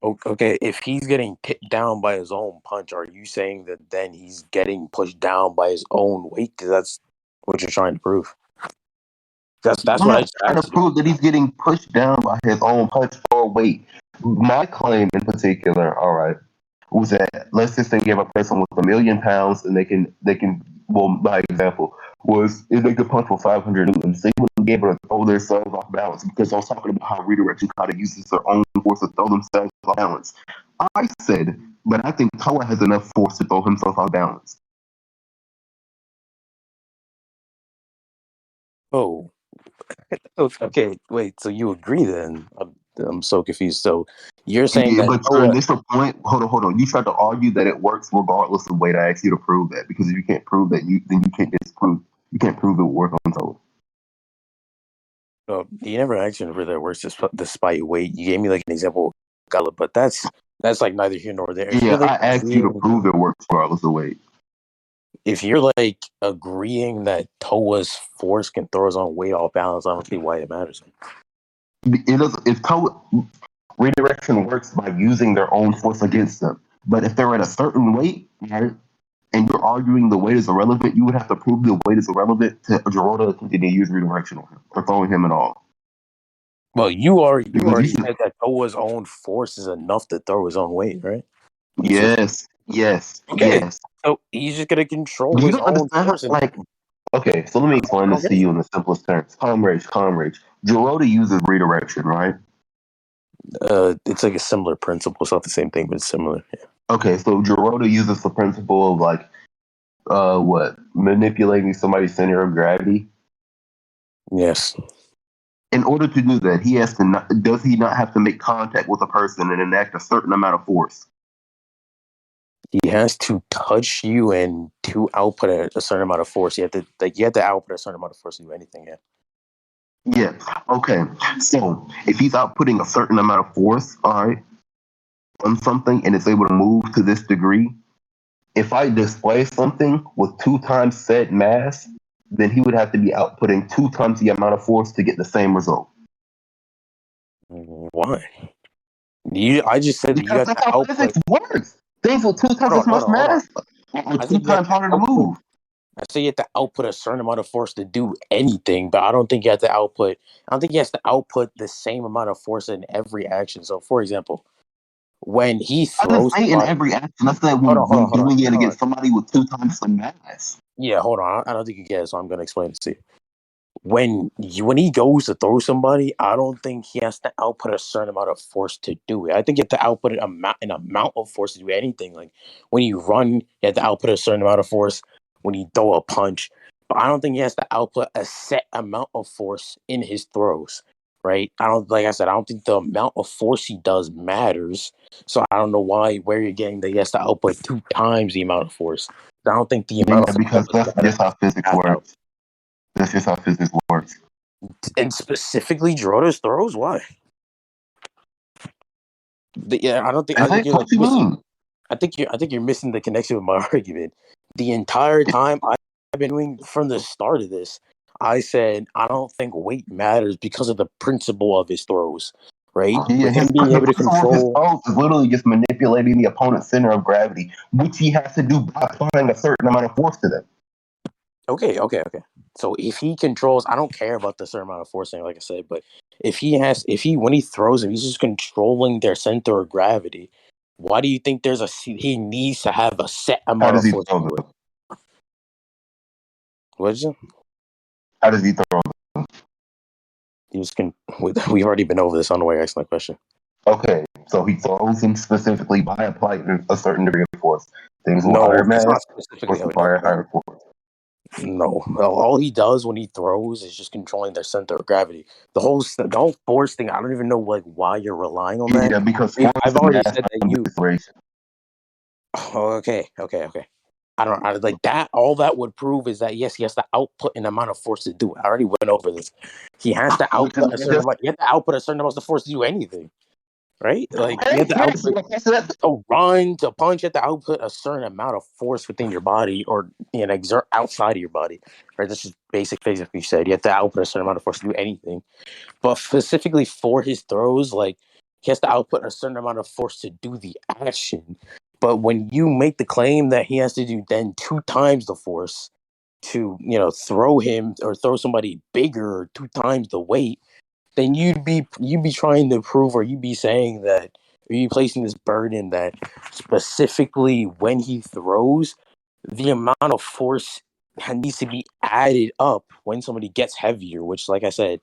Okay, if he's getting hit down by his own punch, are you saying that then he's getting pushed down by his own weight? Because that's what you're trying to prove. That's I'm what I not just trying to asked you. prove that he's getting pushed down by his own punch or weight. My claim in particular, all right, was that let's just say you have a person with £1,000,000 and they can well by example was if they could punch for 500 newtons, they wouldn't be able to throw themselves off balance because I was talking about how redirection kind of uses their own force to throw themselves off balance. I said, but I think Toa has enough force to throw himself off balance. Oh, okay. Wait, so you agree then? I'm so confused. So you're saying Yeah, that but your Noah? initial point, hold on. You tried to argue that it works regardless of weight. I asked you to prove that because if you can't prove that, then you can't disprove. You can't prove it will work on Toa. Oh, you never actually for that works despite weight. You gave me like an example of Gala, but that's like neither here nor there. If Yeah, you're I like asked you to agreeing, prove it works regardless of weight. if you're like agreeing that Toa's force can throw his own weight off balance, I don't see why it matters. It does. If Toa redirection works by using their own force against them, but if they're at a certain weight, right, and you're arguing the weight is irrelevant, you would have to prove the weight is irrelevant to Jurota to continue to use redirection on him or throwing him at all. Well, you Because you already should. said that Toa's own force is enough to throw his own weight, right? So Yes, yes, okay, yes. so he's just gonna control You his don't own understand how, force, and like, okay, so let me explain I don't this to get it. you in the simplest terms. Calm rage, calm rage. Jurota uses redirection, right? It's like a similar principle. It's not the same thing, but it's similar. Yeah. Okay, so Jurota uses the principle of like what? Manipulating somebody's center of gravity. Yes, In order to do that, he has to not, does he not have to make contact with a person and enact a certain amount of force? he has to touch you and to output a certain amount of force. You have to output a certain amount of force to do anything. Yeah. Yeah. Okay. So if he's outputting a certain amount of force, all right, on something and it's able to move to this degree, if I display something with 2 times said mass, then he would have to be outputting 2 times the amount of force to get the same result. Why? I just said that you Because have that's to how output. physics works. Things with 2 times Hold as on, hold much on, hold on. mass are I two said you have times to harder to output. move. I say you have to output a certain amount of force to do anything, but I don't think you have to output. I don't think he has to output the same amount of force in every action. So, for example, when he I didn't throws say in somebody, every action. I said hold on, hold on, when hold on, doing it hold on. against somebody with 2 times the mass. Yeah, hold on. I don't think you get it, so I'm gonna explain it to you. When he goes to throw somebody, I don't think he has to output a certain amount of force to do it. I think you have to output an amount of force to do anything. Like when you run, you have to output a certain amount of force. When you throw a punch, but I don't think he has to output a set amount of force in his throws. Right? I don't like I said. I don't think the amount of force he does matters. So I don't know where you're getting that he has to output 2 times the amount of force. I don't think the amount Yeah, of because force that's just how physics matters. works. That's just how physics works. And specifically Jurota's throws? Why? Yeah, I don't think. I think you're like What you missing. mean? I think you're missing the connection with my argument. The entire time I've been doing from the start of this, I said I don't think weight matters because of the principle of his throws. Right? Yeah, With him being the able to principle of his control. throws is literally just manipulating the opponent's center of gravity, which he has to do by applying a certain amount of force to them. Okay. So if he controls, I don't care about the certain amount of force thing, like I said, but when he throws him, he's just controlling their center of gravity. Why do you think he needs to have a set How amount does of he force to throw do it? them? What is it? How does he throw He was we've already been over this. I don't know why you're asking that question. them? Okay, so he throws them specifically by applying a certain degree of force. Things with No, higher that's not mass specifically force how he does require it. No. higher force. No. All he does when he throws is just controlling their center of gravity. The whole force thing, I don't even know like why you're relying on that. Yeah, because force I've is already mass said that times you. acceleration. Oh, okay. I like that. All that would prove is that yes, he has to output an amount of force to do it. I already went over this. He has to Which is output a certain amount. You have to output a certain amount of force to do anything, right? Like you okay. have to Yes, output like I said, to run, to punch. You have to output a certain amount of force within your body, or exert outside of your body. Right? This is basic physics. You said you have to output a certain amount of force to do anything, but specifically for his throws, like he has to output a certain amount of force to do the action. But when you make the claim that he has to do then 2 times the force to, throw him or throw somebody bigger or 2 times the weight, then you'd be trying to prove, or you'd be saying that, or you placing this burden that specifically when he throws, the amount of force needs to be added up when somebody gets heavier, which, like I said,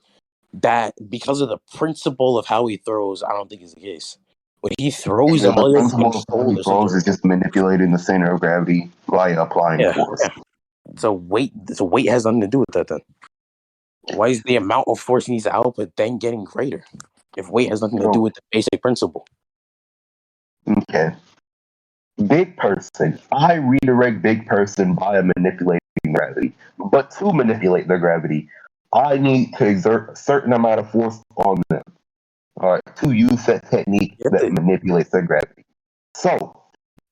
that because of the principle of how he throws, I don't think is the case. When he throws Yeah, them, the all he has to principle of how he control is such throws a, is just manipulating the center of gravity via applying yeah, force. yeah. So weight has nothing to do with that then. Why is the amount of force he needs to output then getting greater if weight has nothing to do So, with the basic principle? okay. Big person. I redirect big person via manipulating gravity. But to manipulate their gravity, I need to exert a certain amount of force on them. All right, to use that technique You have that to, manipulates their gravity. So,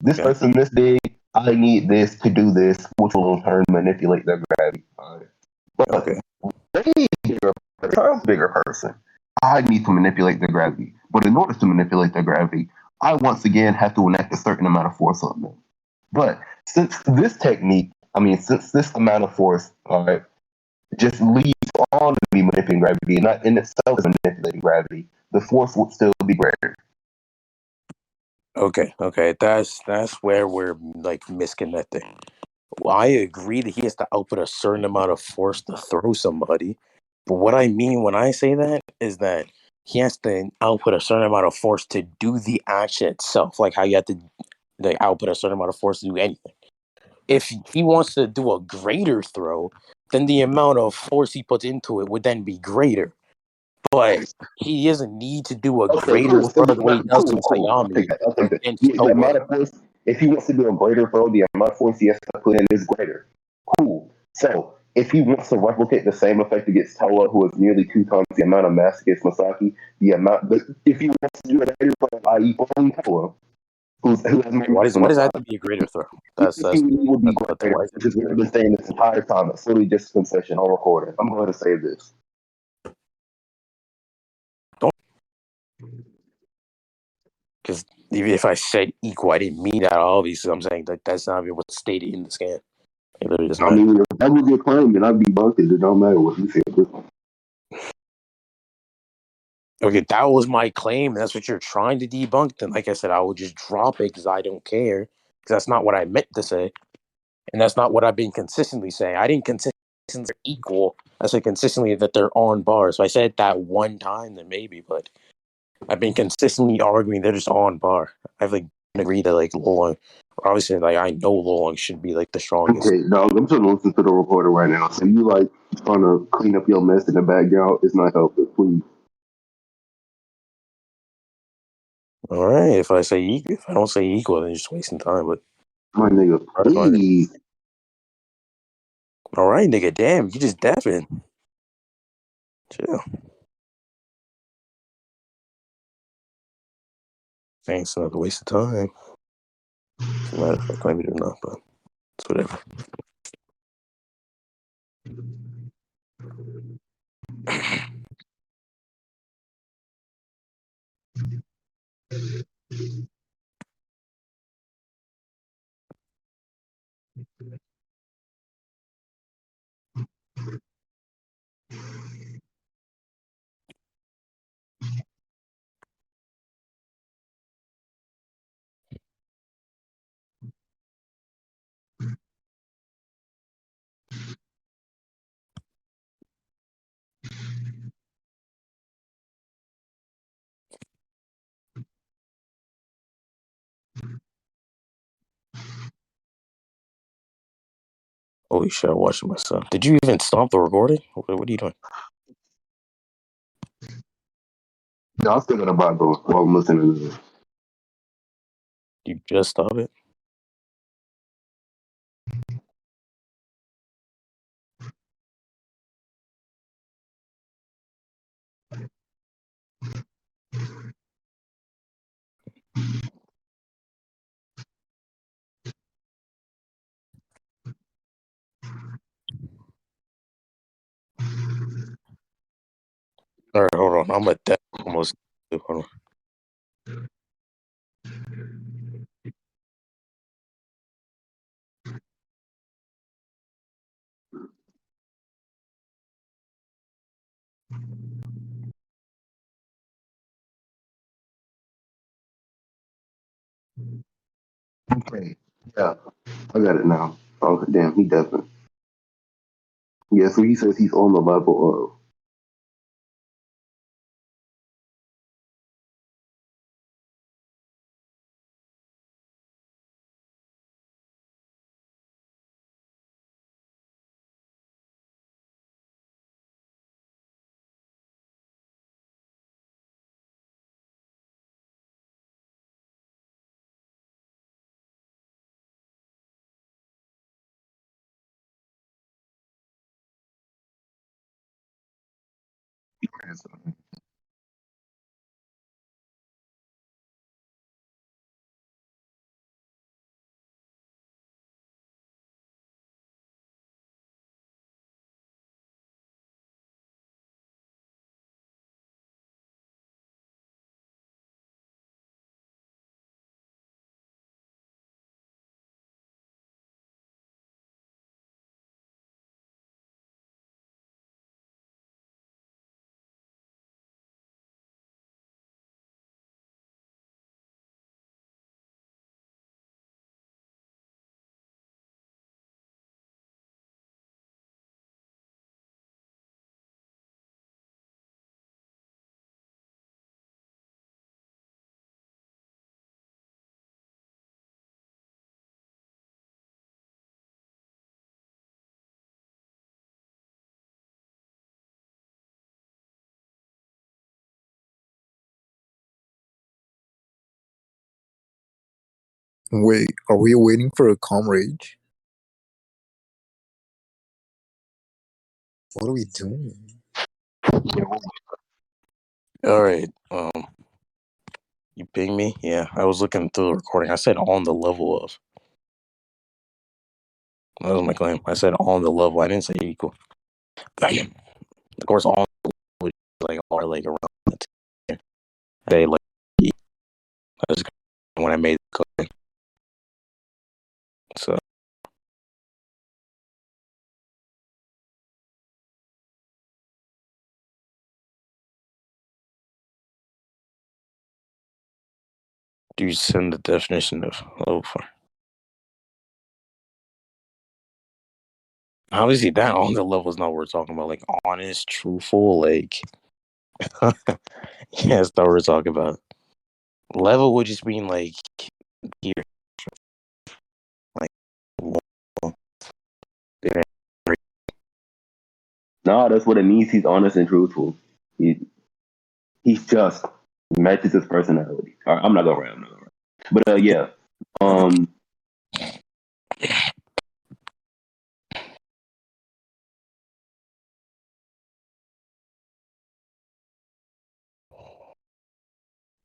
this okay, person this big, I need this to do this, which will in turn manipulate their gravity. All right. But okay, way bigger, bigger person, I need to manipulate their gravity. But in order to manipulate their gravity, I once again have to enact a certain amount of force on them. But since this technique, since this amount of force, all right, just leads on to be manipulating gravity, and not in itself is manipulating gravity, the force would still be greater. okay. That's where we're like misconnecting. Well, I agree that he has to output a certain amount of force to throw somebody, but what I mean when I say that is that he has to output a certain amount of force to do the action itself, like how you have to like output a certain amount of force to do anything. If he wants to do a greater throw, then the amount of force he puts into it would then be greater. But he doesn't need to do a Okay, greater cool. So throw the the way he amount, does cool, to cool. I'll Sayami take that. I'll take and that. then The stow amount it. of force, if he wants to do a greater throw, the amount of force he has to put in is greater. Cool. So if he wants to replicate the same effect against Toa, who is nearly 2 times the amount of mass against Masaki, if he wants to do a greater throw, i.e., only Toa, who has more Why mass does than why does that have to Masaki, be a greater throw? his That's QE will be that's the thing. greater, Why is it which is what I've greater? been saying this entire time. It's literally just a concession on recording. I'm going to say this. Don't, because even if I said equal, I didn't mean that obviously. I'm saying that that's not even what's stated in the scan. It literally does I not. mean, if that was your claim, then I'd be bunked. It don't matter what you said. Okay, that was my claim, and that's what you're trying to debunk. Then, like I said, I would just drop it because I don't care. Because that's not what I meant to say, and that's not what I've been consistently saying. I didn't consistently say they're equal. I said consistently that they're on par. So I said that one time, then maybe, but I've been consistently arguing they're just on par. I've like agreed that like Lolong, obviously, like I know Lolong should be like the strongest. Okay, dog, I'm trying to listen to the recorder right now. So you like trying to clean up your mess in the background? It's not helping. Please, All right, if if I don't say equal, then you're just wasting time. But my nigga, try to find it. please. All right, nigga, damn, you just deafing. Chill. Thanks, another waste of time. Doesn't matter if I claim it or not, but it's whatever. Holy shit, I'm watching myself. Did you even stop the recording? What are you doing? No, I'm still gonna buy those while I'm listening to this. You just stop it? All right, hold on. I'm at that almost. Hold on. Okay. Yeah, I got it now. Oh damn, he doesn't. Yeah, so he says he's on the level of. Wait, are we waiting for a calm rage? What are we doing? All right. You ping me? Yeah, I was looking through the recording. I said on the level of. That was my claim. I said on the level. I didn't say equal. Of course, on was like are like around the tier. They like that's when I made the claim. So do you send the definition of level for? Obviously, that on the level is not what we're talking about. Like honest, truthful, like yeah, that's not what we're talking about. Level would just mean like here, like No, that's what it means. He's honest and truthful. He he's just matches his personality. All right, I'm not gonna rant. I'm not gonna rant. But yeah. Um.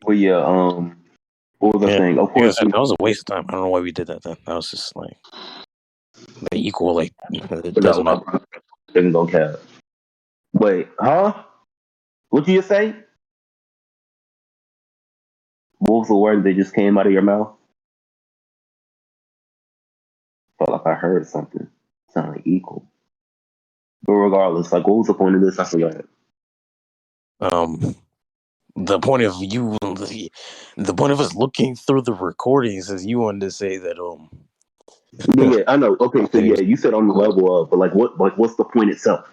But yeah. What was I yeah. saying? Of Like I course. said, that was a waste of time. I don't know why we did that then. That was just like the equal, like it But doesn't no, matter. I'm not gonna cap. Wait, huh? What you just say? What was the word that just came out of your mouth? Felt like I heard something. Sound like equal. But regardless, like, what was the point of this? I forgot. Um, the point of you, the point of us looking through the recordings is you wanted to say that Yeah, yeah, I know. Okay, so that he yeah, was, you said on the level of, but like, what's the point itself?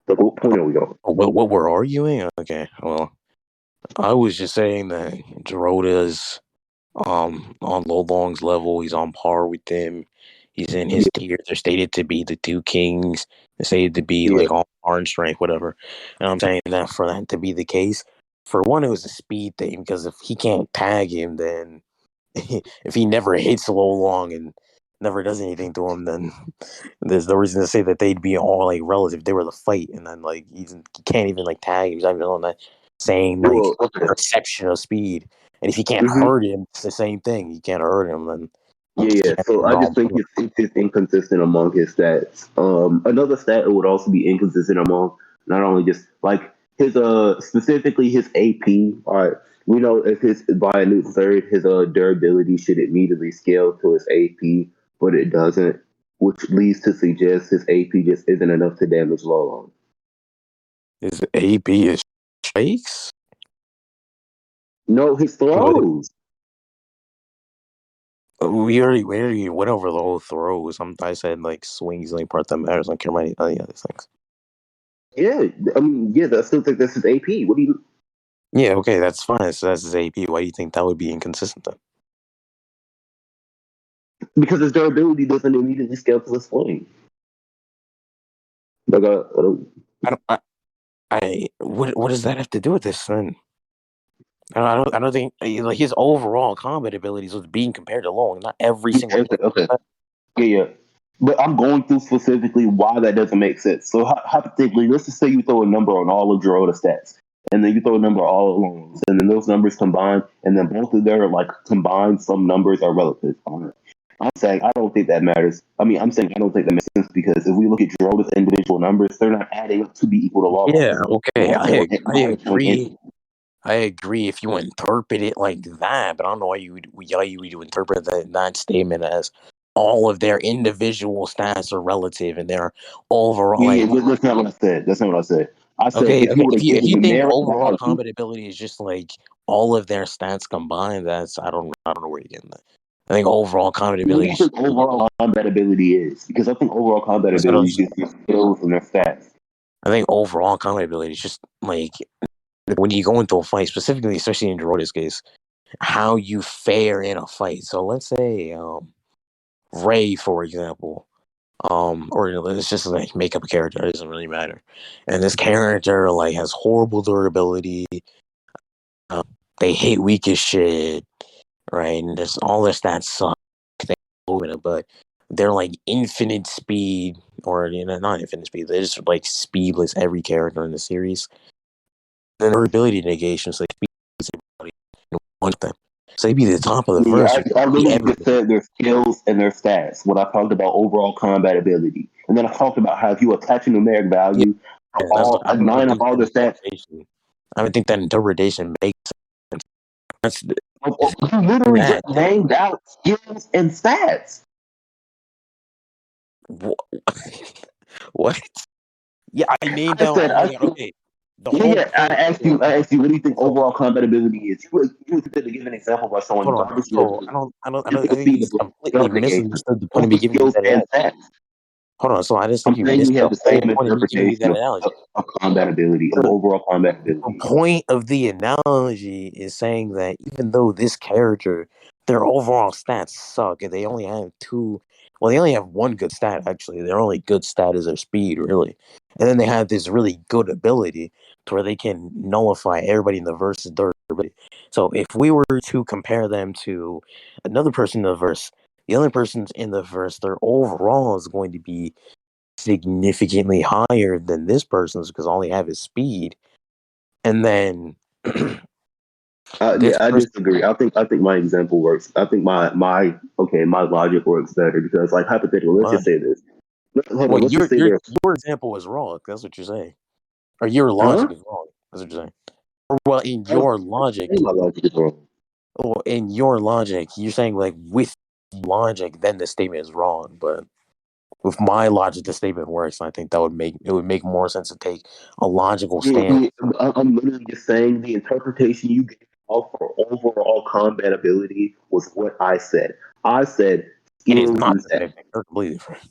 Like, what point are we on? what we're arguing. Okay, well, I was just saying that Jurota's on Low Long's level. He's on par with them. He's in his Yeah, tier. They're stated to be the two kings. They're stated to be yeah. like on par in strength, whatever. And I'm saying that for that to be the case, for one, it was a speed thing because if he can't tag him, then if he never hits Low Long and never does anything to him, then there's no reason to say that they'd be all like relative. They were the fight, and then like he can't even like tag. He's not even on that same like Well, okay. perception of speed. And if you can't Hmm. hurt him, it's the same thing. You can't hurt him, then Yeah, you yeah. can't So even I just on think it's just inconsistent among his stats. Another stat it would also be inconsistent among not only just like his specifically his AP. All right, We know if his by a new third, his durability should immediately scale to his AP, but it doesn't, which leads to suggest his AP just isn't enough to damage Lolong. His AP is shakes? No, his throws. We already went over the whole throws. I said like swings, the only part that matters. I don't care about any other things. Yeah, I mean, yeah, I still think that's his AP. What do you? Yeah, okay, that's fine. So that's his AP. Why do you think that would be inconsistent then? Because his durability doesn't immediately scale to his swing. Like, What does that have to do with this then? I don't think like his overall combat abilities was being compared to Long. Not every single. okay. Yeah. But I'm going through specifically why that doesn't make sense. So hypothetically, let's just say you throw a number on all of Jurota stats, and then you throw a number on all of Long's, and then those numbers combine, and then both of their like combined some numbers are relative. I'm saying I don't think that matters. I'm saying I don't think that makes sense because if we look at Jurota's individual numbers, they're not adding up to be equal to Yeah, Long's. okay, I agree. I agree if you interpret it like that, but I don't know why you would interpret that statement as all of their individual stats are relative and their overall. Yeah, Like, that's not what I said. That's not what I said. I said okay, if you okay, were to give if a you think numeric overall value, combat ability is just like all of their stats combined, that's I don't know where you're getting that. I think overall combat what do ability you is think overall combat ability is? Because I think overall combat ability is just their skills and their stats. I think overall combat ability is just like when you go into a fight, specifically, especially in Jurota's case, how you fare in a fight. So let's say Ray, for example, or let's just like make up a character. It doesn't really matter. And this character like has horrible durability. They hit weak as shit, right? And there's all their stats suck. But they're like infinite speed, or not infinite speed. They're just like speedless. Every character in the series. Then durability negation, so like speedless everybody. One of them. So they'd be the top of the Yeah, verse. I Be literally just everybody. said their skills and their stats when I talked about overall combat ability. And then I talked about how if you attach a numeric Yeah, value, that's all I don't even nine of think all that the stats. interpretation. I don't think that interpretation makes sense. That's You literally just that. named out skills and stats. What? Yeah, I named I out. said, Oh my god. Okay, the yeah, whole yeah. I point. asked you, what do you think So overall combat ability is? You were to give an example by showing hold on. garbage So shield, I think you just completely negation, misunderstood the point of over me giving you skills that and analogy. stats. Hold on. So I just I'm think you saying missed we the have the whole same point of me giving you interpretation that analogy. of combat ability, of overall combat The ability. point of the analogy is saying that even though this character, their overall stats suck, and they only have two. Well, they only have one good stat actually. Their only good stat is their speed, really, and then they have this really good ability to where they can nullify everybody in the verse's durability. So if we were to compare them to another person in the verse, the other person's in the verse, their overall is going to be significantly higher than this person's because all they have is speed. And then this Yeah, I person, disagree. I think my example works. I think my logic works better because like hypothetically, let's just say this. Hold well, on, let's just say this. your example was wrong. That's what you're saying, or your Huh? logic is wrong. That's what you're saying. Or, well, in I your logic, think my logic is wrong. you're saying like with logic, then the statement is wrong. But with my logic, the statement works. And I think that would make more sense to take a logical stand. I'm literally just saying the interpretation you gave off for overall combat ability was what I said. I said It is skills not and the stats. same thing. They're completely different.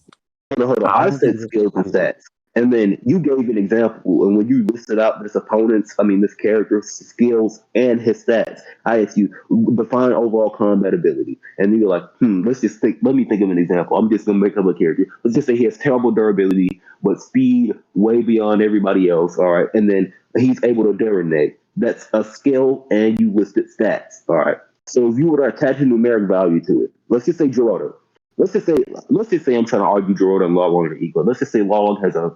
Hold on. I I don't think said skills and stats. And then you gave an example. And when you listed out this character's skills and his stats, I asked you, define overall combat ability. And you're like, let me think of an example. I'm just going to make up a character. Let's just say he has terrible durability, but speed way beyond everybody else. All right. And then he's able to Durinate. That's a skill and you listed stats. All right. So if you were to attach a numeric value to it, let's just say Jurota. Let's just say I'm trying to argue Jurota and Lawlong are equal. Let's just say Lawlong has a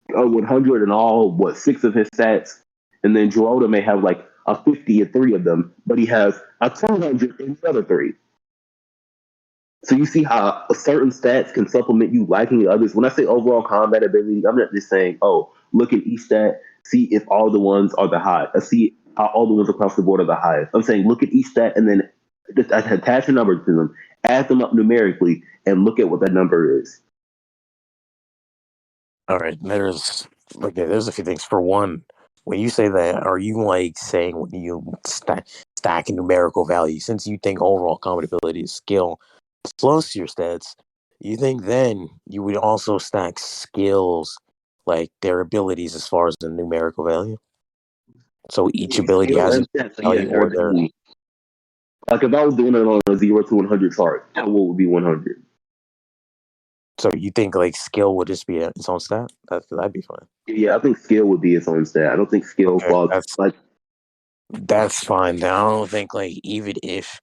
100 and all, six of his stats, and then Jurota may have like a 50 in three of them, but he has a 200 in the other three. So you see how certain stats can supplement you liking others. When I say overall combat ability, I'm not just saying, oh, look at each stat, see if all the ones are the high. See All the ones across the board are the highest. I'm saying look at each stat and then just attach a number to them, add them up numerically, and look at what that number is. All right, there's a few things. For one, when you say that, are you like saying when you stack a numerical value, since you think overall compatibility is skill plus your stats, you think then you would also stack skills like their abilities as far as the numerical value? So each ability Skill has a and stats, so yeah, value their or their. ability. Like if I was doing it on a 0 to 100 chart, that would be 100. So you think like skill would just be its own stat? That'd be fine. Yeah, I think skill would be its own stat. I don't think skill Okay, falls like that's fine. Now I don't think like even if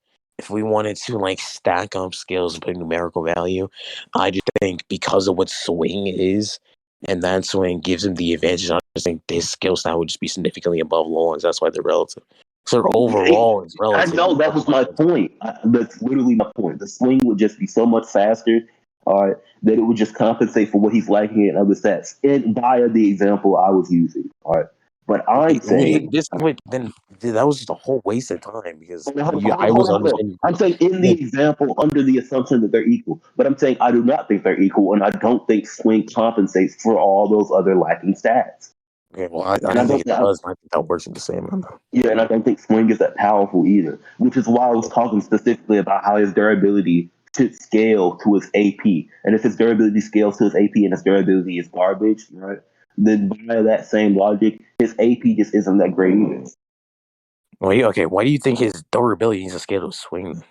we wanted to like stack up skills and put numerical value, I just think because of what swing is, and that swing gives him the advantage. I just think this skill stat would just be significantly above Lawrence. That's why they're relative. So overall, it's I relative. know that was my point. That's literally my point. The swing would just be so much faster, all right, that it would just compensate for what he's lacking in other stats. And via the example I was using, all right. But I'm saying, This wait, then that was just a whole waste of time because I was hold on. understanding. I'm saying in the example under the assumption that they're equal. But I'm saying I do not think they're equal, and I don't think swing compensates for all those other lacking stats. Okay, well, I And I don't think don't it does. I think that works in the same manner. Yeah, and I don't think swing is that powerful either, which is why I was talking specifically about how his durability should scale to his AP. And if his durability scales to his AP and his durability is garbage, right, then by that same logic, his AP just isn't that great either. Well, okay, why do you think his durability needs to scale to swing?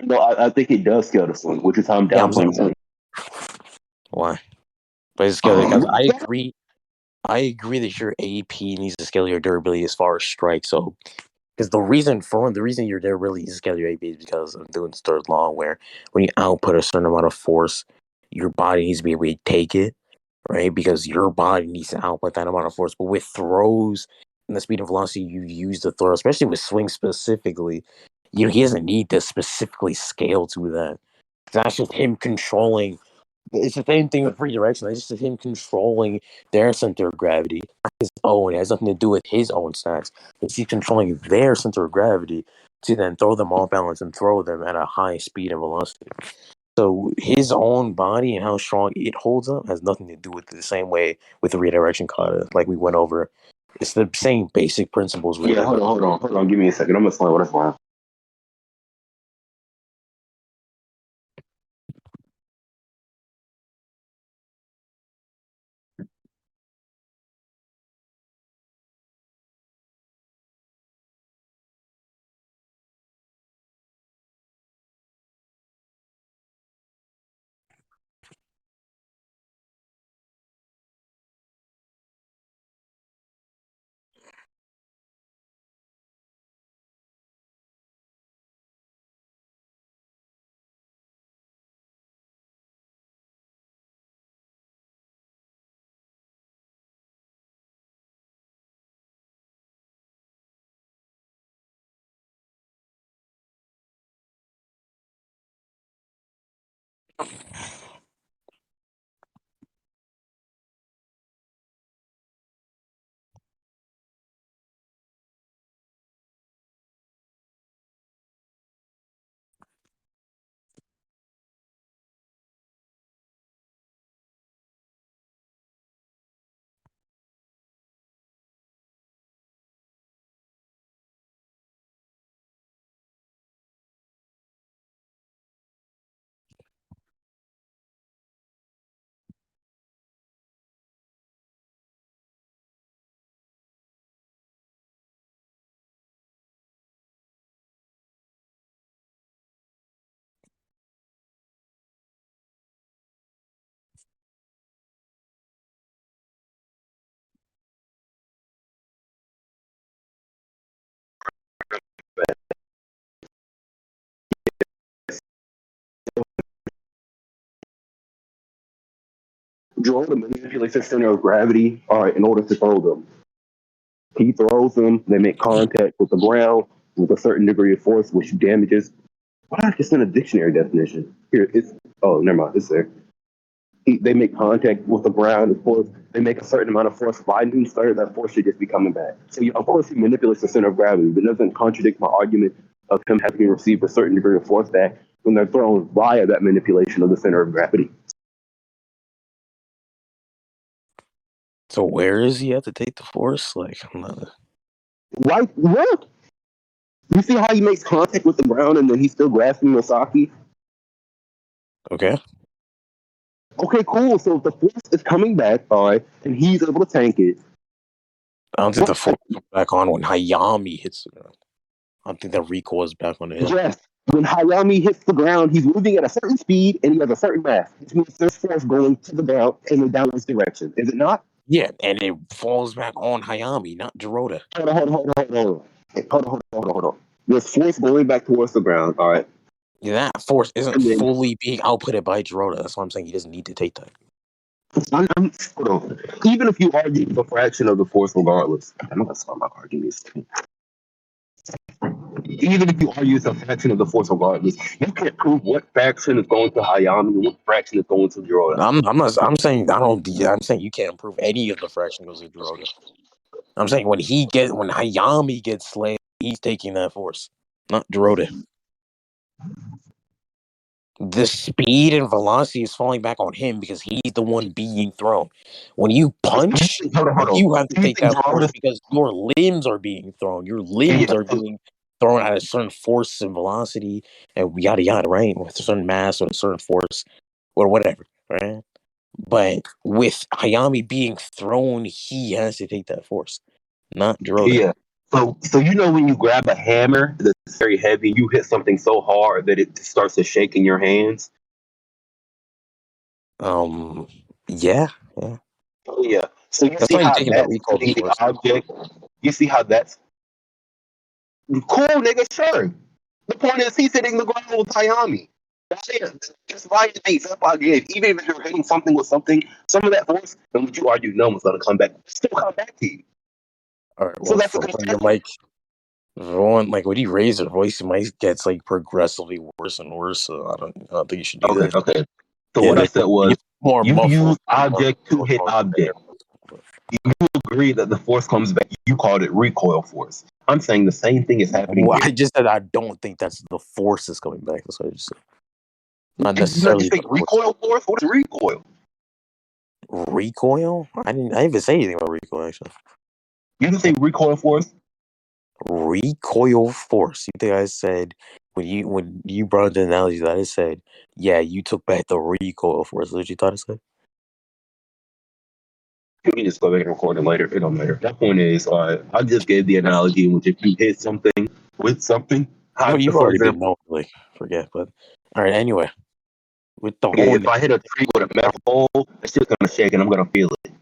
No, I think it does scale to swing, which is how I'm Yeah, I'm downplaying swing. why? But it's scale because I agree. I agree that your AP needs to scale your durability as far as strike. So, because the reason your durability needs to scale your AP is because of doing third law, where when you output a certain amount of force, your body needs to be able to take it, right? Because your body needs to output that amount of force. But with throws and the speed and velocity you use to throw, especially with swing specifically, he doesn't need to specifically scale to that. That's just him controlling. It's the same thing with free direction. It's just him controlling their center of gravity, not his own. It has nothing to do with his own stats. It's he's controlling their center of gravity to then throw them off balance and throw them at a high speed and velocity. So his own body and how strong it holds up has nothing to do with it. The same way with the redirection kata, like we went over. It's the same basic principles. Really. Yeah, hold on. Give me a second. I'm gonna explain what it's wrong. Jurota manipulates their center of gravity, all right, in order to throw them. He throws them, they make contact with the ground with a certain degree of force, which damages. Why did I just send a dictionary definition? Here, it's, oh, never mind, it's there. They make contact with the ground, of course, they make a certain amount of force flying started, that force should just be coming back. So, of course, he manipulates the center of gravity, but it doesn't contradict my argument of him having received a certain degree of force back when they're thrown via that manipulation of the center of gravity. So where is he at to take the force? Like, I'm not... Why? What? You see how he makes contact with the ground and then he's still grasping Masaki? Okay. Okay, cool. So if the force is coming back, all right, and he's able to tank it. I don't think the force comes back on when Hayami hits the ground. I don't think the recoil is back on him. Yes. When Hayami hits the ground, he's moving at a certain speed and he has a certain mass, which means there's force going to the ground in the downwards direction. Is it not? Yeah, and it falls back on Hayami, not Jurota. Hold on. There's force going back towards the ground, all right? Yeah, that force isn't fully being outputted by Jurota. That's why I'm saying he doesn't need to take that. Hold on. Even if you argue the fraction of the force regardless, I'm not going to start my arguments. Even if you argue it's a fraction of the force regardless, you can't prove what fraction is going to Hayami and what fraction is going to Jurota. I'm saying you can't prove any of the fraction goes to Jurota. I'm saying when Hayami gets slayed, he's taking that force, not Jurota. The speed and velocity is falling back on him because he's the one being thrown. When you punch, you have to take that force because your limbs are being thrown. Your limbs are being thrown at a certain force and velocity and yada yada, right? With a certain mass or a certain force or whatever, right? But with Hayami being thrown, he has to take that force, not Jurota. Yeah. So you know when you grab a hammer that's very heavy, you hit something so hard that it starts to shake in your hands. Yeah. Oh yeah. So you That's see why you how taking that that's recoil hitting the force. object. You see how that's cool, nigga. Sure. The point is he's hitting the ground with Hayami. That's it. Just like the example I gave. Even if you're hitting something with something, some of that force, and what you argue no one's gonna come back, still come back to you. All right. So Well, that's for your mic. Like when you raise your voice, your mic gets like progressively worse and worse. So I don't think you should do that. Okay. So Yeah, what I like said was more you muffled. use object to hit object. You agree that the force comes back. You called it recoil force. I'm saying the same thing is happening Well, here. I just said I don't think that's the force is coming back. That's what I just said. Not You necessarily think recoil force? What is recoil? recoil. I didn't even say anything about recoil. Actually, You didn't say recoil force. Recoil force. You think I said when you brought up the analogy that I said, yeah, you took back the recoil force. Is that what you thought I said? You can just go back and record it later. It don't matter. That point is, I just gave the analogy in which if you hit something with something, Well, you've for already been example, known, forget. But all right, anyway, with the okay, whole if I hit a tree with a metal pole, it's just gonna shake and I'm gonna feel it.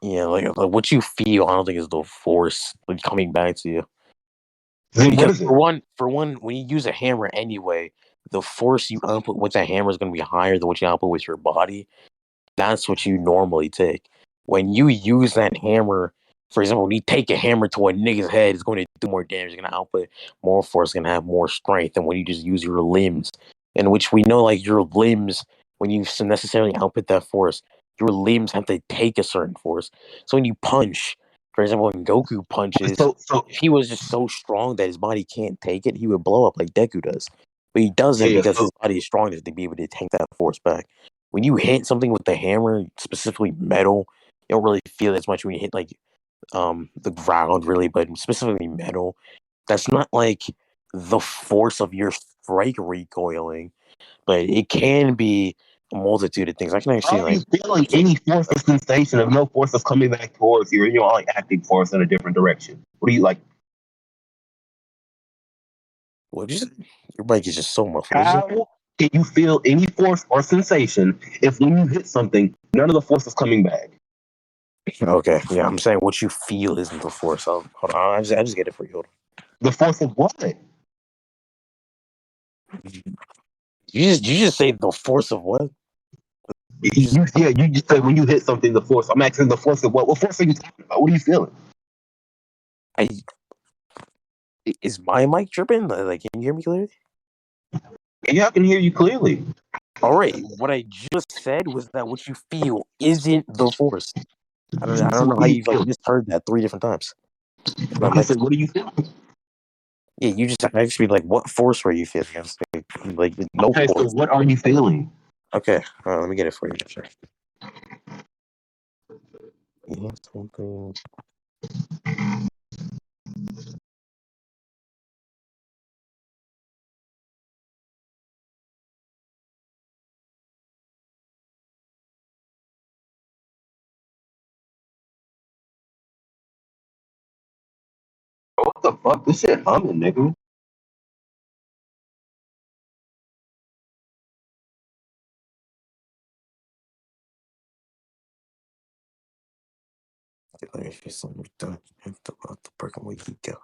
yeah, like what you feel, I don't think is the force like coming back to you. Then what Because is it? for one, when you use a hammer anyway, the force you output with that hammer is going to be higher than what you output with your body. That's what you normally take. When you use that hammer, for example, when you take a hammer to a nigga's head, it's going to do more damage. It's going to output more force, it's going to have more strength than when you just use your limbs. In which we know, like your limbs, when you necessarily output that force, your limbs have to take a certain force. So when you punch, for example, when Goku punches, So if he was just so strong that his body can't take it, he would blow up like Deku does. But he doesn't because his body is strong enough to be able to take that force back. When you hit something with the hammer, specifically metal, you don't really feel it as much when you hit like the ground really, but specifically metal. That's not like the force of your strike recoiling, but it can be a multitude of things. I can actually how are you feeling any force or sensation of no force is coming back towards you and you're only acting force in a different direction? What do you like? what did you say? Your mic is just so muffled. How can you feel any force or sensation if when you hit something, none of the force is coming back? Okay, yeah, I'm saying what you feel isn't the force. Hold on, I just get it for you. Hold on. The force of what? You just say the force of what? You just said when you hit something, the force. I'm asking the force of what? What force are you talking about? What are you feeling? I is my mic tripping? Like, can you hear me clearly? Yeah, I can hear you clearly. All right, what I just said was that what you feel isn't the force. I don't So know what how do you you feel? just heard that 3 different times. Okay, so what do you feel? Yeah, you just actually like what force were you feeling? Like no Okay, so force. what are you feeling? Okay, let me get it for you. Sure. Yeah, something. What the fuck? This shit humming, nigga. Let me see something done. About the breaking way you go.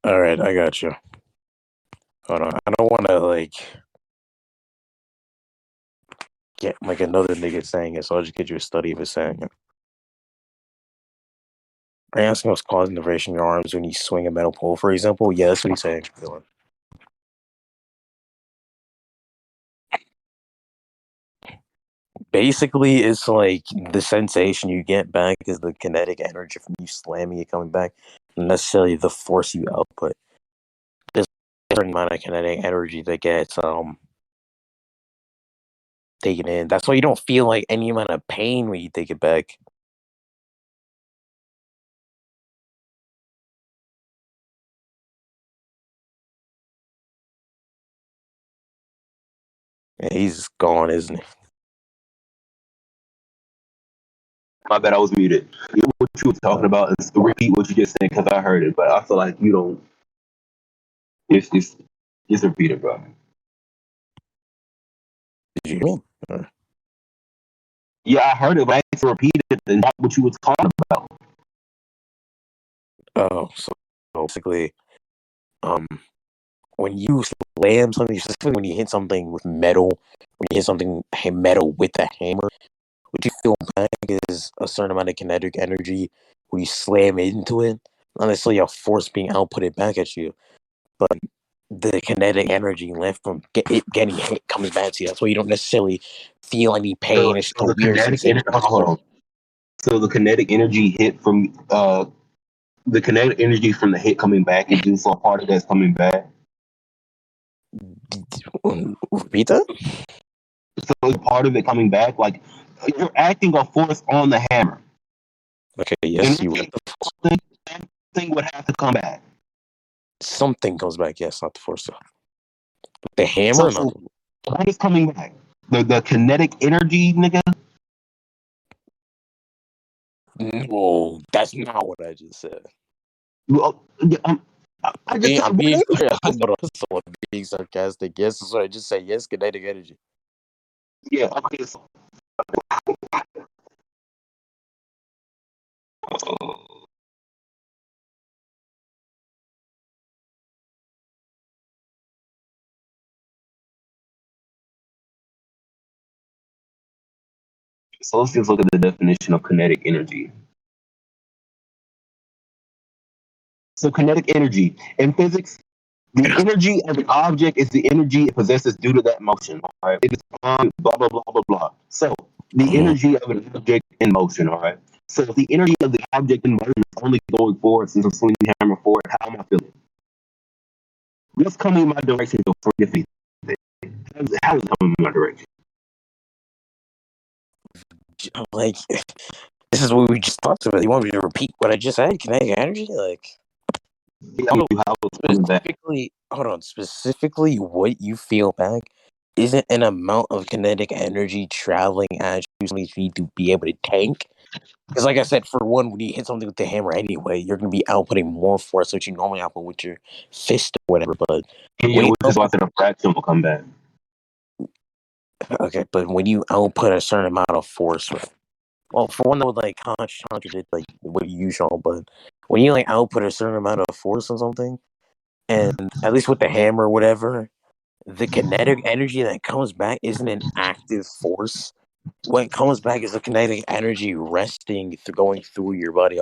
All right, I got you. Hold on, I don't want to like get like another nigga saying it, so I'll just get you a study of it saying it. Are you asking what's causing the vibration in your arms when you swing a metal pole, for example? Yeah, that's what he's saying. Go on. Basically, it's like the sensation you get back is the kinetic energy from you slamming it coming back, not necessarily the force you output. There's a certain amount of kinetic energy that gets taken in. That's why you don't feel like any amount of pain when you take it back. Yeah, he's gone, isn't he? My bad, I was muted. You know what you were talking about, and repeat what you just said because I heard it, but I feel like you don't. Just repeat it, bro. Did you hear me? Yeah, I heard it, but I had to repeat it and not what you were talking about. Oh, so basically, um, when you slam something, specifically when you hit something with metal, when you hit something metal with a hammer, what you feel back is a certain amount of kinetic energy when you slam into it. Not necessarily a force being outputted back at you, but the kinetic energy left from it getting hit comes back to you. That's why you don't necessarily feel any pain. It's just So a the weird kinetic sensation. energy. Hold on. So the kinetic energy hit from the kinetic energy from the hit coming back is just a part of that's coming back. Repeat that? So it's part of it coming back. Like you're acting a force on the hammer. Okay, yes, you. Energy, something would have to come back. Something comes back. Yes, not the force. The So, hammer, not so what is coming back? The kinetic energy, nigga. no. That's not what I just said. Well, yeah, I just said I'm what being is clear. it? I'm being sarcastic. Yes, that's what I just said. Yes, kinetic energy. Yeah, okay. So let's just look at the definition of kinetic energy. So kinetic energy in physics, the energy of an object is the energy it possesses due to that motion. All right, it is on blah blah blah blah blah. So the energy of an object in motion. All right. So if the energy of the object in motion is only going forward since I'm swinging the hammer forward, how am I feeling? What's coming in my direction for defeat? How is it coming in my direction? Like this is what we just talked about. You want me to repeat what I just said? Kinetic energy, like. Tell you how it's coming back. Hold on. Specifically, what you feel back isn't an amount of kinetic energy traveling as you need to be able to tank. Because, like I said, for one, when you hit something with the hammer anyway, you're going to be outputting more force, which you normally output with your fist or whatever. But Yeah, when you which is why I said a fraction will come back. Okay, but when you output a certain amount of force, right? Well, for one, that would like contradict like what you show, but when you like output a certain amount of force on something, and at least with the hammer or whatever, the kinetic energy that comes back isn't an active force. What comes back is the kinetic energy resting through going through your body.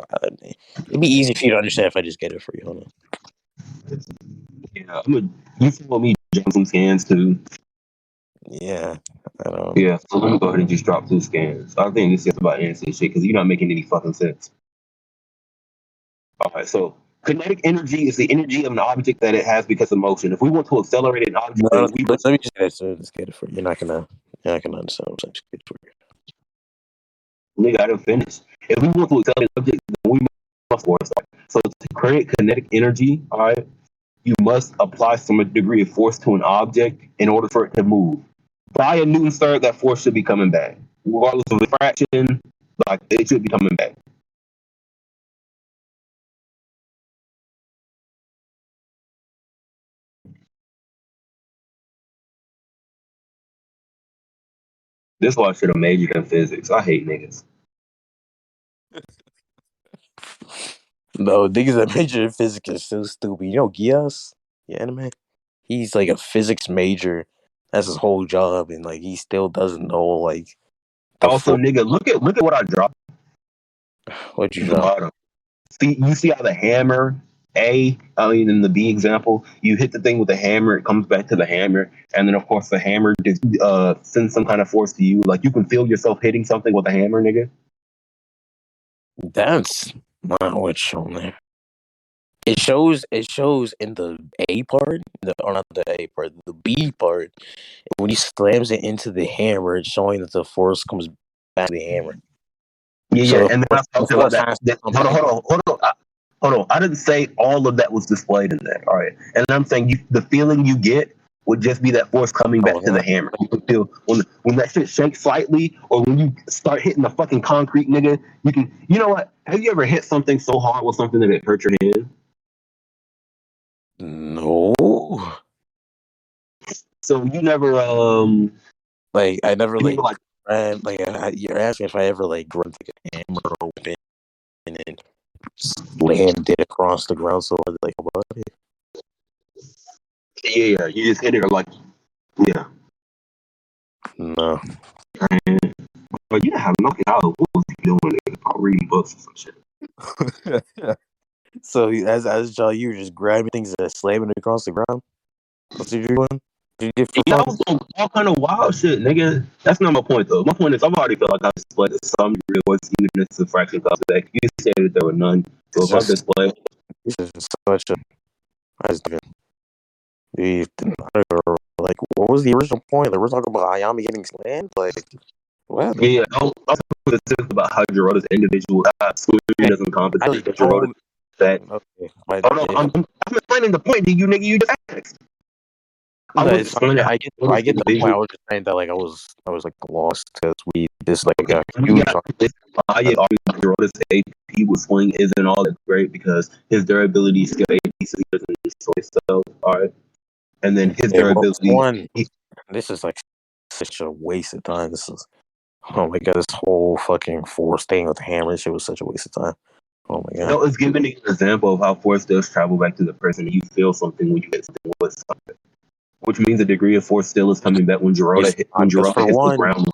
It'd be easy for you to understand if I just get it for you. Hold on. Yeah, you follow me jump some scans too. Yeah, I don't. Yeah, so let me go ahead and just drop 2 scans. I think this is about innocent shit because you're not making any fucking sense. All right, so kinetic energy is the energy of an object that it has because of motion. If we want to accelerate an object, No, then we would. let me just get it. So just get it for you. You're not gonna understand what I'm saying. Just get it for you. Nigga, I didn't finish. If we want to accelerate an object, then we must force. So to create kinetic energy, all right, you must apply some degree of force to an object in order for it to move. By a Newton's third, that force should be coming back, regardless of the fraction. Like it should be coming back. This is why I should have majored in physics. I hate niggas. No, niggas that major in physics are so stupid. You know, Gias, the anime. He's like a physics major. That's his whole job, and like he still doesn't know like the Also, full. nigga, look at what I dropped What you at the drop? bottom. See, you see how the hammer in the B example, you hit the thing with the hammer, it comes back to the hammer, and then of course the hammer just sends some kind of force to you. Like you can feel yourself hitting something with a hammer, nigga. That's not what's shown there. It shows. It shows in the A part, or not the A part, the B part. When he slams it into the hammer, it's showing that the force comes back to the hammer. Yeah, So yeah, and then I was the talking about force that. has to come Hold on, back. hold on. I didn't say all of that was displayed in there. All right, and I'm saying the feeling you get would just be that force coming back to Oh, the hammer. You can feel when that shit shakes slightly, or when you start hitting the fucking concrete, nigga. You can. You know what? Have you ever hit something so hard with something that it hurt your hand? no. So you never Like I never you never like like grabbed, like you're asking if I ever like grabbed like a hammer open and then slammed it across the ground so like what? yeah, you just hit it or like yeah. No. But you didn't have nothing out. What was you doing? Nigga? Reading books or some shit. So as John, you were just grabbing things and slamming it across the ground. That's what you're doing. You did for Yeah, I fun. was doing all kind of wild shit, nigga. That's not my point though. My point is I've already felt like I displayed some degree of what's even if it's a fraction comes back. You said that there were none. So It's if I've just displayed this is just such a. I just the I don't know, like what was the original point? Like we're talking about Ayami getting slammed. Like what happened? yeah, I was specific about how Jurota's individual swimming Hey, doesn't I compensate just for Jurota don't. that Okay, but oh no, I'm explaining the point to you nigga you just asked. I no, was it's fine. explaining how I Jurota's get the point. I individual was just saying that like I was like lost because we this like okay, a we huge. got this Jurota's AP with swing isn't all that great because his durability is still AP so he doesn't destroy himself. Alright. And then his Hey, well, durability one, this is like such a waste of time. This is oh my god, this whole fucking force thing with the hammer. This shit was such a waste of time. Oh my god. no, it's giving an example of how force does travel back to the person. You feel something when you hit something with something, which means a degree of force still is coming back when It's not because Jurota for hits the one, ground.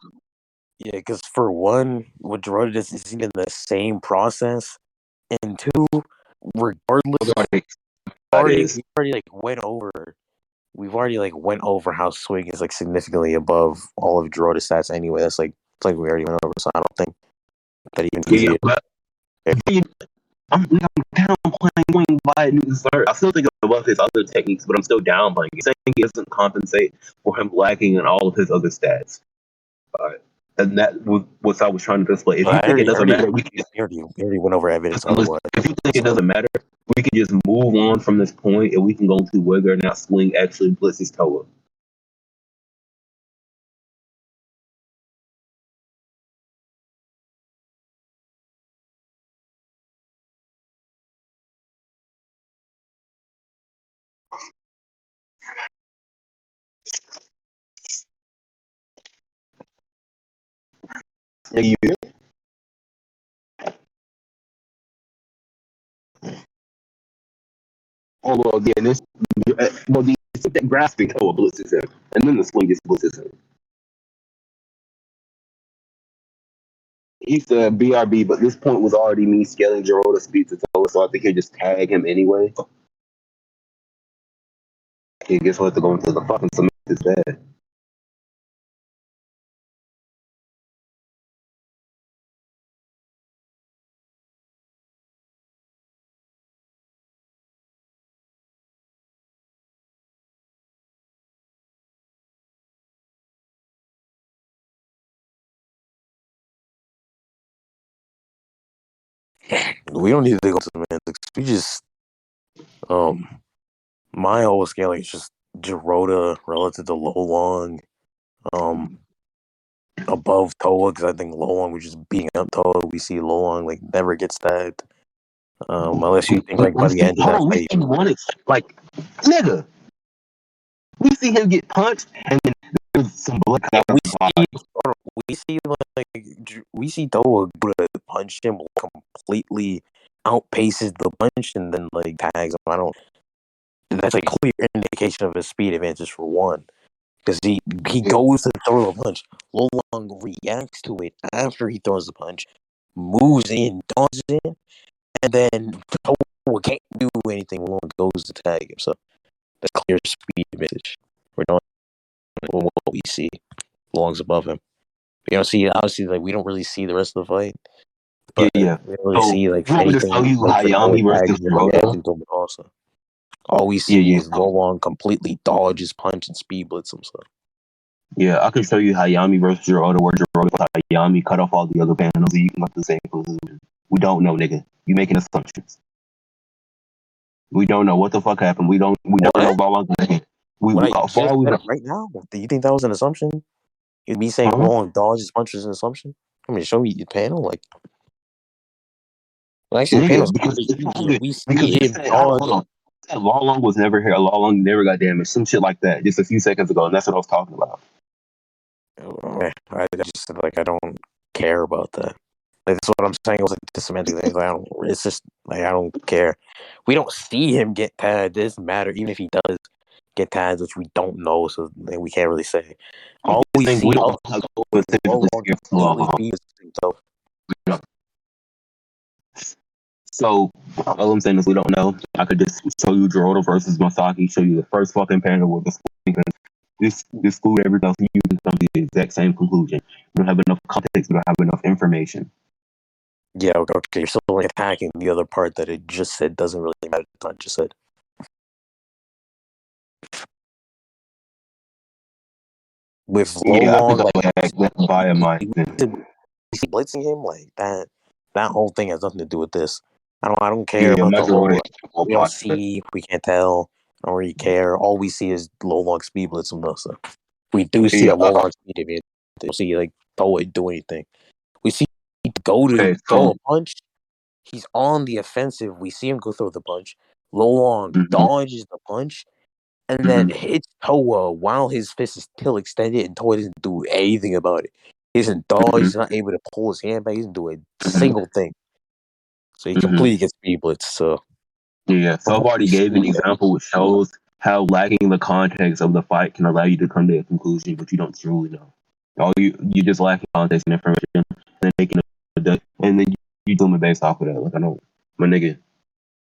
yeah, because for one, what Jurota does is even the same process, and two, regardless, Like, that already is, we already like went over. We've already like went over how swing is like significantly above all of Jirota's stats anyway. That's like it's like we already went over, so I don't think that even yeah, easier. but I'm downplaying swing by Newton's third. I still think it's above his other techniques, but I'm still downplaying. He's saying he doesn't compensate for him lacking in all of his other stats. And that was what I was trying to display. If you I think it already, I doesn't already, matter, we already went over evidence otherwise. if you think it So doesn't matter, we can just move on from this point and we can go to whether or not swing actually puts his toe up. You, oh well, yeah, this well the that grasping toe blitzes him, and then the swing just blitzes him. He said BRB, but this point was already me scaling Jurota's speed to toe, so I think he'll just tag him anyway. He gets what to go into the fucking cement instead. We don't need to go to semantics. We just my whole scaling is just Jurota relative to Lolong, above Toa, because I think Lolong was just beating up Toa. We see Lolong like never gets tagged. Unless you think like by the end of that we fight, see one like nigga. We see him get punched, and then there's some blood coming out of his body. we see Toa punch him completely outpaces the punch and then like tags him. I don't. That's a clear indication of his speed advantage for one, because he goes to throw the punch. Lolong reacts to it after he throws the punch, moves in, dodges in, and then Toa can't do anything. Lolong goes to tag him. So that's clear speed advantage. We're not what we see. Lolong's above him. You don't see, obviously, like we don't really see the rest of the fight, but Yeah. we don't really So see like you want me to anything tell you like the Hayami versus tags and Jurota? reacting to him also. All we see Yeah. is Lolong completely dodges punch and speed blitz himself. Yeah, I can show you Hayami versus Jurota, where Jurota Hayami cut off all the other panels, and you can make the same conclusion. We don't know, nigga. You making assumptions. We don't know what the fuck happened. We don't know about What I just said right now. Do you think that was an assumption? Me saying Lolong dodges punches is an assumption? I mean, show me your panel. Like, well, actually, the panel's pretty easy. We see him dodge. Long was never here. Long never got damaged. Some shit like that just a few seconds ago, and that's what I was talking about. I just like I don't care about that. Like, that's what I'm saying. It was like the semantic things. Like, it's just like I don't care. We don't see him get tagged. It doesn't matter, even if he does get tagged, which we don't know, so like, we can't really say. All we see we don't is Lolong completely beats himself. So all I'm saying is we don't know. I could just show you Jurota versus Masaki, show you the first fucking panel with the this exclude everything else, and you can come to the exact same conclusion. We don't have enough context. We don't have enough information. Yeah, okay. You're still attacking the other part that it just said doesn't really matter. I just said. With Lolong, blitzing him like that. That whole thing has nothing to do with this. I don't care about the whole. We don't see. We can't tell. I don't really care. All we see is Lolong speed blitz him though. So we do see a Lolong speed advantage. We don't see like Toa do anything. We see go to throw a punch. He's on the offensive. We see him go throw the punch. Lolong dodges the punch and then hits Toa while his fist is still extended, and Toa doesn't do anything about it. He doesn't dodge. He's not able to pull his hand back. He doesn't do a single thing. So he completely gets speed blitzed. So yeah, so I've already gave an example which shows how lacking the context of the fight can allow you to come to a conclusion, but you don't truly know. All you just lacking context and information, and then making and then you doing it based off of that. Like I don't, my nigga.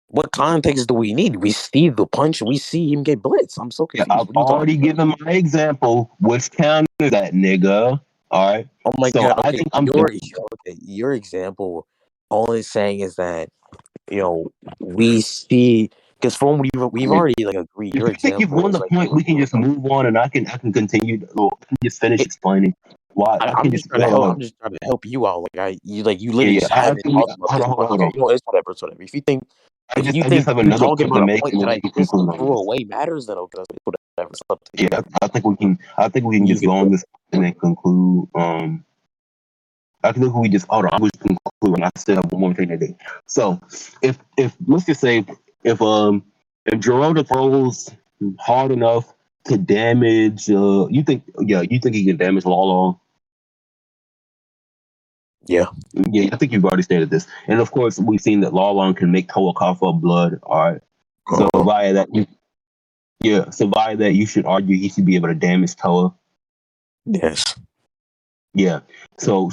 What context do we need? We see the punch. We see him get blitzed. I'm so confused. Yeah, I've already given my example. Which count is that, nigga? All right. Oh my god! Okay, I think your example. All it's saying is that we see because from we've already like agreed. Your example. You've won the point. We can just move on, and I can continue. Just finish explaining why. I'm just trying to help. I'm just trying to help you out. You literally just haven't talked about this. Okay, it's whatever. It's whatever. If you think you think you're talking about a point that I just threw away matters, then okay, whatever. It's up to you. Yeah, I think we can just go on this and then conclude. I think we just hold on. I was concluding. I still have one more thing to do. So, if let's just say if Jurota throws hard enough to damage, you think he can damage Lolo? Yeah. Yeah, I think you've already stated this. And of course, we've seen that Lawlong can make Toa cough up blood. All right. So via that, you should argue he should be able to damage Toa. Yes. Yeah. So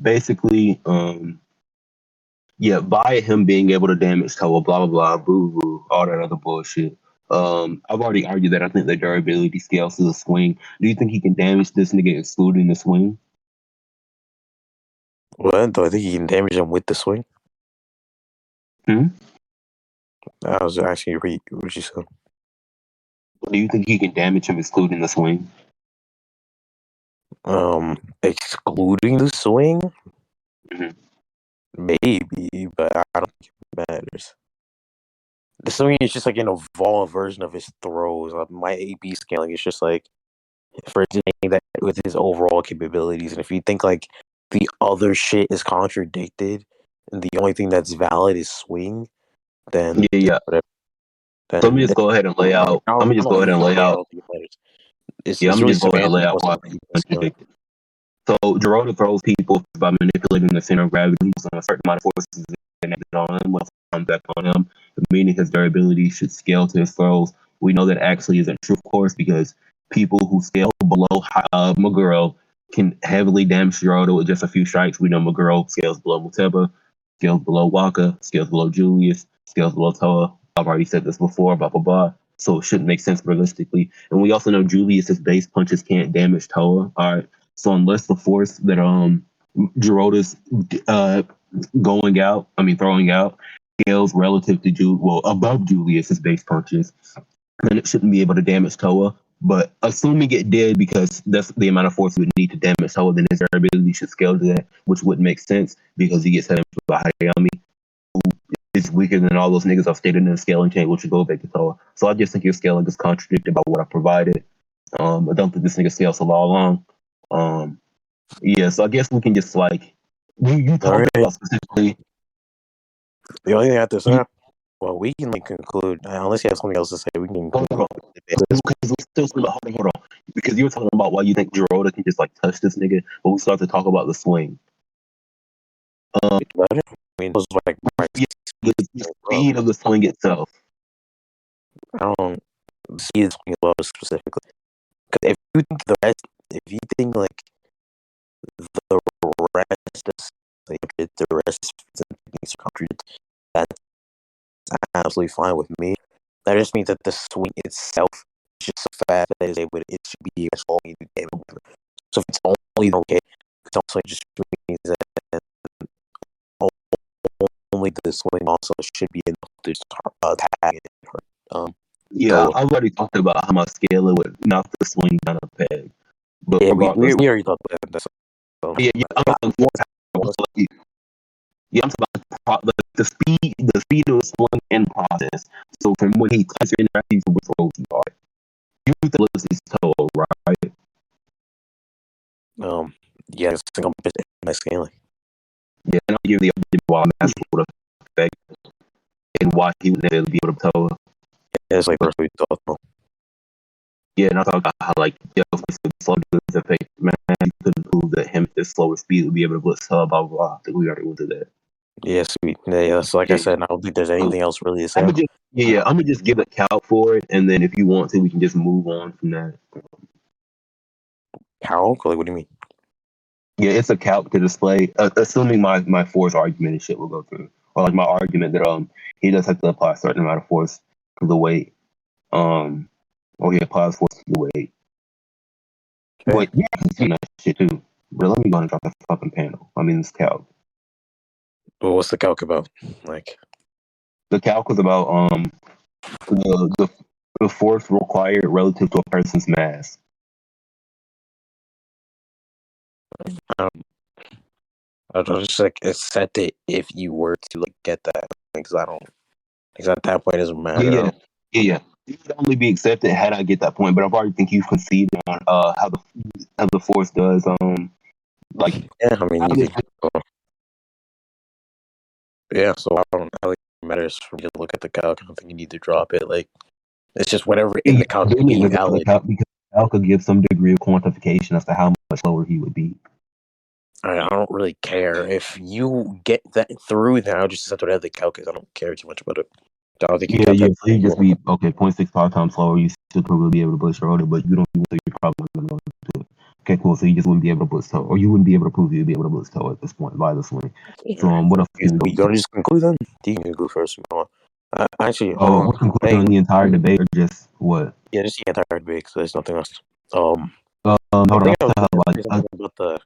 basically, via him being able to damage Toa, blah blah blah, boo boo, all that other bullshit. I've already argued that I think the durability scales to the swing. Do you think he can damage this nigga excluding the swing? Well, do I think he can damage him with the swing? Hmm? I was actually read what you said. Do you think he can damage him excluding the swing? Excluding the swing, Mhm. maybe, but I don't think it matters. The swing is just like an evolved version of his throws. My AP scaling is just like for saying that with his overall capabilities, and if you think like the other shit is contradicted, and the only thing that's valid is swing, then Yeah. whatever. So let me Then just go ahead and lay out. I I'm gonna don't just go know ahead and either lay way. I out. don't think it matters. It's Yeah, I'm it's gonna really just go ahead and lay semantic out more so why than he's AP scaling. contradicted. So Jurota throws people by manipulating the center of gravity using a certain amount of forces enacted on him, with back on him, meaning his durability should scale to his throws. We know that actually isn't true, of course, because people who scale below Maguro can heavily damage Jurota with just a few strikes. We know Maguro scales below Muteba, scales below Waka, scales below Julius, scales below Toa. I've already said this before, blah blah blah. So it shouldn't make sense realistically. And we also know Julius's base punches can't damage Toa. All right. So unless the force that Jirota's throwing out scales relative to above Julius's base punches, then it shouldn't be able to damage Toa. But assuming it did, because that's the amount of force you would need to damage Toa, then his ability should scale to that, which wouldn't make sense because he gets hit by Hayami, who is weaker than all those niggas I've stated in the scaling chain, which would go back to Toa. So I just think your scaling is contradicted by what I provided. I don't think this nigga scales so long. Yeah, so I guess we can just like you All talked right. about specifically. The only thing I have to say, well, we can like conclude unless you have something else to say. We can Hold conclude on, because we still hold on, because you were talking about why you think Jurota can just like touch this nigga, but we start to talk about the swing. about it. I mean, those are like my Yeah, the speed of the swing itself. I don't see this swing well specifically because if you think like the rest is like the rest things are contradicted, that's absolutely fine with me. That just means that the swing itself is just so fast that it should be as long as you can. So if it's only okay, it's also just means that only the swing also should be enough to tag it. Yeah, I've already talked about how my scaler would knock the swing down a peg. But Yeah, regardless, we already talked about that. I'm talking the speed of the swing and process. So from when he touches your interactions with throws you are. You think his toe, right? Yeah, single bit my scaling. Yeah, and I'll give the argument why Master would affect and why he would never be able to toe. Yeah, it's like first we talked about. Yeah, and I talk about how like of course the slow does affect man, you couldn't prove that him at this slower speed would be able to blitz blah blah blah. I think we already went through that. Yeah, sweet. Yeah, so like I said, I don't think there's anything else really to say. I'm gonna just give a count for it, and then if you want to, we can just move on from that. Calc? Like, what do you mean? Yeah, it's a calc to display, assuming my force argument and shit will go through, or like my argument that he does have to apply a certain amount of force to the weight, or he applies force to the weight. Okay. But yeah, I can see that shit too. But let me go and drop the fucking panel. I mean, this calc. Well, what's the calc about? Like, The calc was about the force required relative to a person's mass. I don't just like accept it if you were to like get that, because I don't. Because at that point, it doesn't matter. Yeah. It would only be accepted had I get that point, but I already think you've conceded on how the force does like Yeah, I mean, yeah. So I don't think it matters for me to look at the calc. I don't think you need to drop it. Like, it's just whatever in the calc can be valid. Because calc could give some degree of quantification as to how much lower he would be. I don't really care if you get that through. Then I'll just accept whatever they calculate. I don't care too much about it. I don't think you Yeah, got yeah. that. So you just be okay, 0.65 times slower. You still probably be able to boost your order, but you don't. So you're probably not going to do it. Okay, cool. So you just wouldn't be able to boost toe, or you wouldn't be able to prove you'd be able to boost toe at this point by the swing. So what else can we You go gonna to? just conclude then? You can conclude first. Actually, What conclusion on the entire debate, or just what? yeah, just the entire debate. So there's nothing else. I Hold on. think I was I have, gonna like, say something about the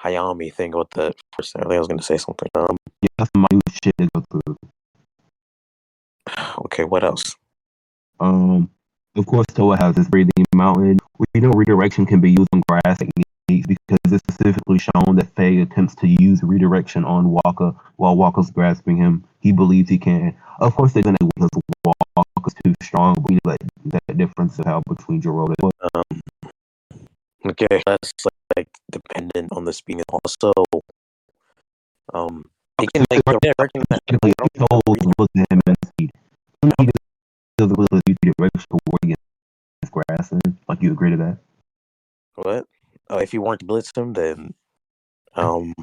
Hayami thing. About the first, I think I was gonna say something. yeah, that's some minute shit to go through. Okay, what else? Of course, Toa has this breathing mountain. We know redirection can be used on grass techniques because it's specifically shown that Faye attempts to use redirection on Walker while Walker's grasping him. He believes he can. Of course, they're going to because Walker's too strong, but we know that difference of how between Jurota. Um, okay, that's like dependent on the speed. Also, he can like the redirection that Technically, I don't he think the told redirect- look at him and speed. He does a little redirection toward against grass, and like you agree to that. what? If you want to blitz him, then um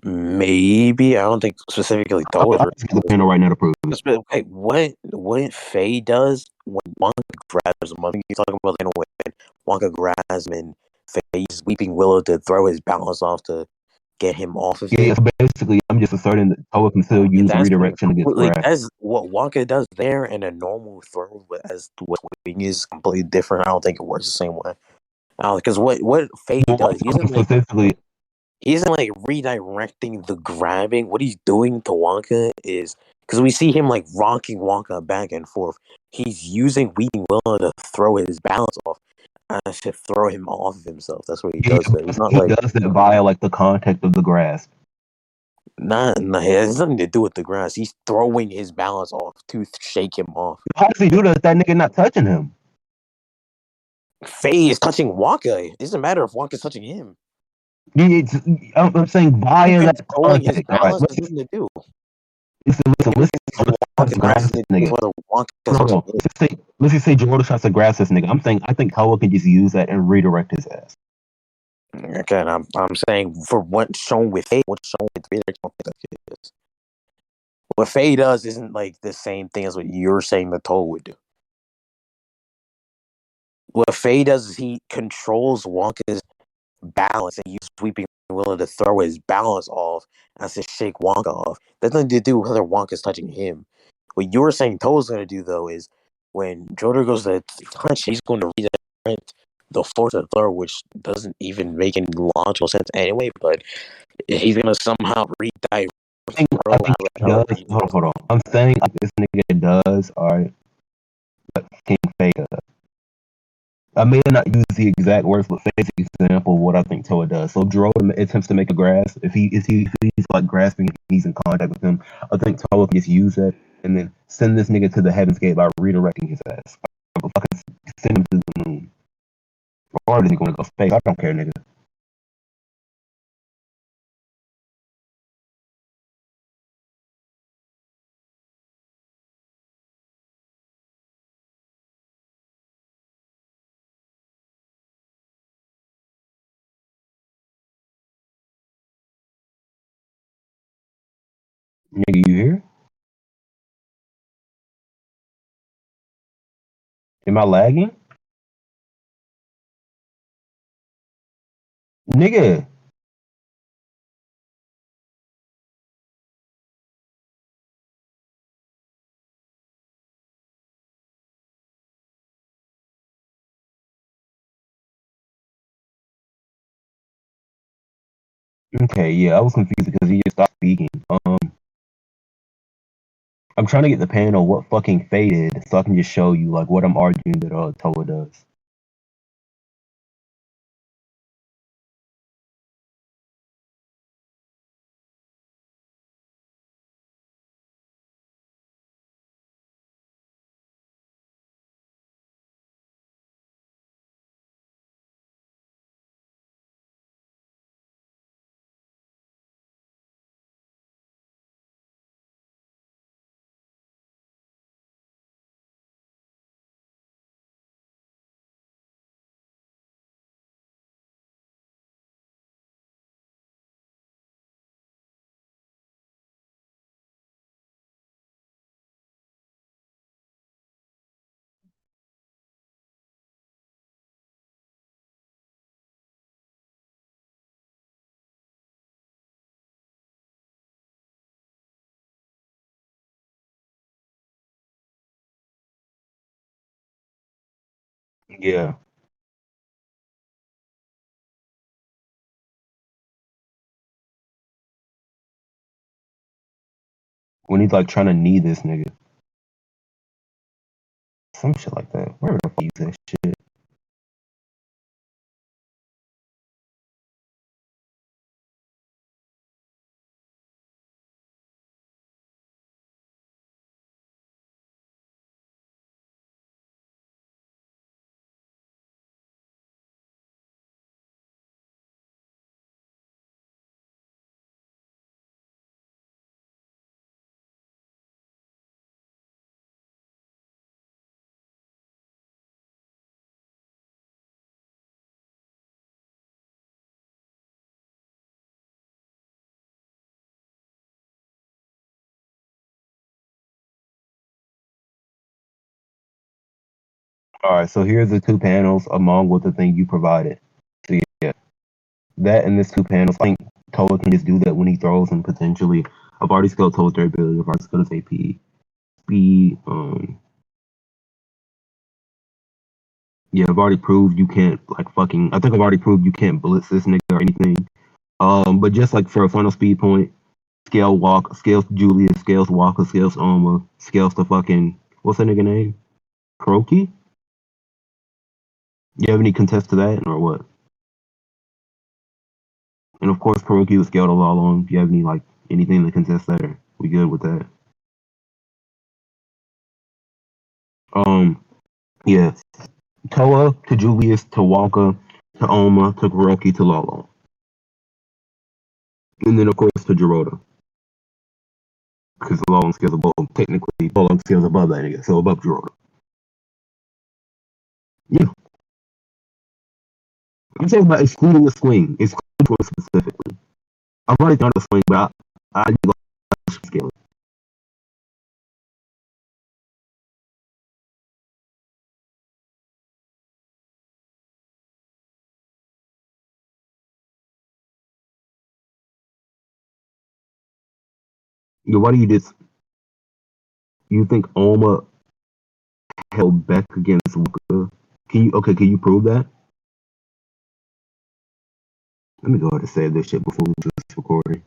maybe I don't think specifically Okay, Toa's I'll just get the panel right now to prove it. okay, what Faye does when Wonka grabs him, I think you're talking about when Wonka grabs him and Faye's Weeping Willow to throw his balance off to get him off of Yeah, it. so basically, I'm just asserting that Toa can still use That's redirection against completely grass. that's what Wonka does there, and a normal throw, but as to what Wing is completely different. I don't think it works the same way. Because what Faye Well, does, specifically, he isn't like redirecting the grabbing. What he's doing to Wonka is because we see him like rocking Wonka back and forth. He's using Weeping Willow to throw his balance off and to throw him off of himself. That's what he yeah, does there. He's not he like does that via like the contact of the grass. not it has nothing to do with the grass. He's throwing his balance off to shake him off. How does he do that? If that nigga not touching him. Faye is touching Wonka. It doesn't matter if Wonka's touching him. It's, I'm saying via Him that throwing his contact. All right, balance has nothing to do. listen. Him I'm touching just trying Wonka's to balance grass has this nothing to do with nigga. whether Wonka's Hold touching on. him. Let's just say Jurota tries to grass this nigga. I think Toa can just use that and redirect his ass. Again, I'm saying for what's shown with Faye, what's shown with Vader, I don't think that's it is. What Faye does isn't like the same thing as what you're saying the Toll would do. What Faye does is he controls Wonka's balance and uses Sweeping Willow to throw his balance off and to shake Wonka off. That's nothing to do with whether Wonka's touching him. What you're saying Toll's going to do though is when Jota goes to touch, he's going to redirect the force of throw, which doesn't even make any logical sense anyway. But he's going to somehow redirect I think he does. Hold on. I'm saying like, this nigga does. All right, but King Faye does. I may not use the exact words, but Faye's example of what I think Toa does. So Jurota attempts to make a grass. If he's like grasping, he's in contact with him. I think Toa can just use that and then send this nigga to the Heaven's Gate by redirecting his ass. Fucking send him to the moon. Or is he going to go space? I don't care, nigga. Nigga, you here? Am I lagging? Nigga. Okay, yeah, I was confused because he just stopped speaking. I'm trying to get the panel what fucking faded so I can just show you like what I'm arguing that Toa does. Yeah. When he's like trying to knee this nigga. Some shit like that. Where the fuck is that shit? Alright, so here's the two panels along with the thing you provided. So yeah, that and this two panels. I think Toa can just do that when he throws and potentially I've already scaled Toa's durability, I've already scaled his AP. Speed, yeah, I've already proved you can't like fucking I think I've already proved you can't blitz this nigga or anything. But just like for a final speed point, scale walk, scales Julius, scales Walker, scales Oma, scales the fucking what's that nigga name? Kuroki? You have any contest to that or what? And of course Kuroki was scaled a lot long. Do you have any like anything to contest that or we good with that? Um yeah. Toa to Julius to Walker to Oma to Kuroki to Lolo. And then of course to Jurota. Because Lolo scales above technically Lolo scales above that nigga, so above Jurota. Yeah. I'm talking about excluding the swing. Excluding one specifically. I've already done the swing, but I need to scale it. Yeah, why do you think Oma held back against Walker? Can you prove that? Let me go ahead and save this shit before we do this recording.